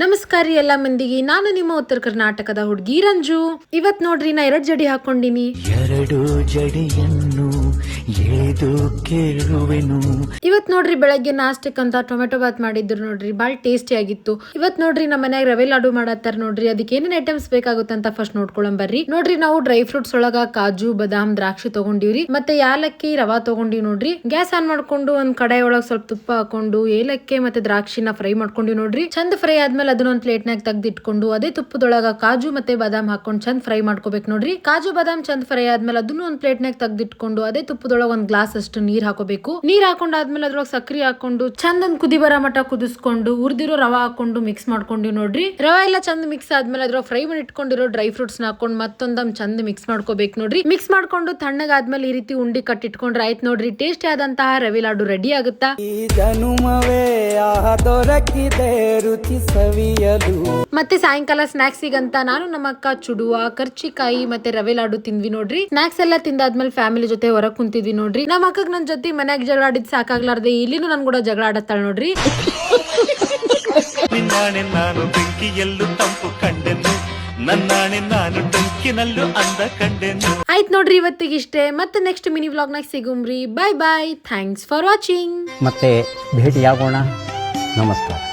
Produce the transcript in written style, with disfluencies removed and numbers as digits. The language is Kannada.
ನಮಸ್ಕಾರ ರೀ ಎಲ್ಲಾ ಮಂದಿಗೆ. ನಾನು ನಿಮ್ಮ ಉತ್ತರ ಕರ್ನಾಟಕದ ಹುಡುಗಿ ರಂಜು. ಇವತ್ ನೋಡ್ರಿ ನಾ 2 ಜಡಿ ಹಾಕೊಂಡಿನಿ. 2 ಜಡಿಯನ್ನು ಎಳೆದು ಕೇಳುವೆನು. ಇವತ್ ನೋಡ್ರಿ ಬೆಳಗ್ಗೆ ನಾಷ್ಟಕ್ಕೆ ಅಂತ ಟೊಮೆಟೊ ಬಾತ್ ಮಾಡಿದ್ರು ನೋಡ್ರಿ, ಬಾಳ ಟೇಸ್ಟಿ ಆಗಿತ್ತು. ಇವತ್ ನೋಡ್ರಿ ನಮ್ಮ ಮನ್ಯಾಗ ರವೆ ಲಾಡು ಮಾಡತ್ತಾರ ನೋಡ್ರಿ. ಅದಕ್ಕೆ ಏನೇನ್ ಐಟಮ್ಸ್ ಬೇಕಾಗುತ್ತಂತ ಫಸ್ಟ್ ನೋಡ್ಕೊಳಂ ಬರ್ರಿ. ನೋಡ್ರಿ ನಾವು ಡ್ರೈ ಫ್ರೂಟ್ಸ್ ಒಳಗ ಕಾಜು, ಬಾದಾಮ್, ದ್ರಾಕ್ಷಿ ತಗೊಂಡಿವ್ರಿ. ಮತ್ತೆ ಯಾಲಕ್ಕಿ, ರವಾ ತಗೊಂಡಿವ್ ನೋಡ್ರಿ. ಗ್ಯಾಸ್ ಆನ್ ಮಾಡ್ಕೊಂಡು ಒಂದ್ ಕಡಾಯಿ ಒಳಗ್ ಸ್ವಲ್ಪ ತುಪ್ಪ ಹಾಕೊಂಡು ಏಲಕ್ಕಿ ಮತ್ತೆ ದ್ರಾಕ್ಷಿನ ಫ್ರೈ ಮಾಡ್ಕೊಂಡಿವ್ ನೋಡ್ರಿ. ಚಂದ ಫ್ರೈ ಆದ್ಮೇಲೆ ಅದನ್ನ ಒಂದ್ ಪ್ಲೇಟ್ ನಾಗ ತೆಗ್ದಿಟ್ಕೊಂಡು ಅದೇ ತುಪ್ಪದೊಳಗ ಕಾಜು ಮತ್ತೆ ಬಾದಾಮ್ ಹಾಕೊಂಡು ಚಂದ ಫ್ರೈ ಮಾಡ್ಕೋಬೇಕು ನೋಡ್ರಿ. ಕಾಜು ಬಾದಾಮ್ ಚಂದ ಫ್ರೈ ಆದ್ಮೇಲೆ ಅದನ್ನು ಒಂದ್ ಪ್ಲೇಟ್ ನಾಗ ತೆಗ್ದಿಟ್ಕೊಂಡು ಅದೇ ತುಪ್ಪದೊಳಗ ಒಂದ್ ಗ್ಲಾಸ್ ಅಷ್ಟು ನೀರ್ ಹಾಕೋಬೇಕು. ನೀರ್ ಹಾಕೊಂಡಾದ್ಮೇಲೆ ಅದ್ರೊಳಗೆ ಸಕ್ರಿ ಹಾಕೊಂಡು ಚಂದ ಒಂದ್ ಕುದಿ ಬರ ಮಟ ಕುದಿಸ್ಕೊಂಡು ಉರ್ದಿರೋ ರವಾ ಹಾಕೊಂಡು ಮಿಕ್ಸ್ ಮಾಡ್ಕೊಂಡಿವ್ ನೋಡ್ರಿ. ರವಾ ಎಲ್ಲ ಚಂದ ಮಿಕ್ಸ್ ಆದ್ಮೇಲೆ ಅದ್ರೊಳಗೆ ಫ್ರೈ ಮಾಡಿ ಇಟ್ಕೊಂಡಿರೋ ಡ್ರೈ ಫ್ರೂಟ್ಸ್ ಹಾಕೊಂಡು ಮತ್ತೊಂದಮ್ ಚಂದ ಮಿಕ್ಸ್ ಮಾಡ್ಕೋಬೇಕು ನೋಡ್ರಿ. ಮಿಕ್ಸ್ ಮಾಡ್ಕೊಂಡು ತಣ್ಣಗಾದ್ಮೇಲೆ ಈ ರೀತಿ ಉಂಡಿ ಕಟ್ಟಿಟ್ಕೊಂಡ್ರೆ ಆಯ್ತು ನೋಡ್ರಿ. ಟೇಸ್ಟಿ ಆದಂತಹ ರವೆ ಲಾಡು ರೆಡಿ ಆಗುತ್ತಾ. ಮತ್ತೆ ಸಾಯಂಕಾಲ ಸ್ನಾಕ್ಸಿಗಂತ ನಾನು ನಮ್ಮ ಅಕ್ಕ ಚುಡುವ, ಕರ್ಚಿಕಾಯಿ ಮತ್ತೆ ರವೆ ಲಾಡು ತಿಂದ್ವಿ ನೋಡ್ರಿ. ಸ್ನಾಕ್ಸ್ ಎಲ್ಲ ತಿಂದಾದ್ಮೇಲೆ ಫ್ಯಾಮಿಲಿ ಜೊತೆ ಹೊರಗ್ ಕುಂತಿದ್ವಿ ನೋಡ್ರಿ. ನಮ್ಮ ಅಕ್ಕಗ್ ನನ್ ಜೊತೆ ಮನ್ಯಾಗ ಜಗಳ ಆಡಿದ್ ಸಾಕಾಗ್ಲಾರ್ದೆ ಇಲ್ಲಿನೂ ನನ್ ಕೂಡ ಜಗಳ ಆಡತ್ತಾಳ ನೋಡ್ರಿ. ನಿನ್ನಾಣೆ ನಾನು ಬೆಂಕಿಯಲ್ಲೂ ತಂಪು ಕಂಡೆನು, ನನ್ನಾಣೆ ನಾನು ಟಂಕಿನಲ್ಲೂ ಅಂದ ಕಂಡೆನು. ಆಯ್ತು ನೋಡ್ರಿ ಇವತ್ತಿಗೆ ಇಷ್ಟೇ. ಮತ್ತೆ ನೆಕ್ಸ್ಟ್ ಮಿನಿ ವ್ಲಾಗ್ ನಾಗ ಸಿಗುಮ್ರಿ. Bye bye. Thanks for watching. ಮತ್ತೆ ಭೇಟಿಯಾಗೋಣ. ನಮಸ್ಕಾರ.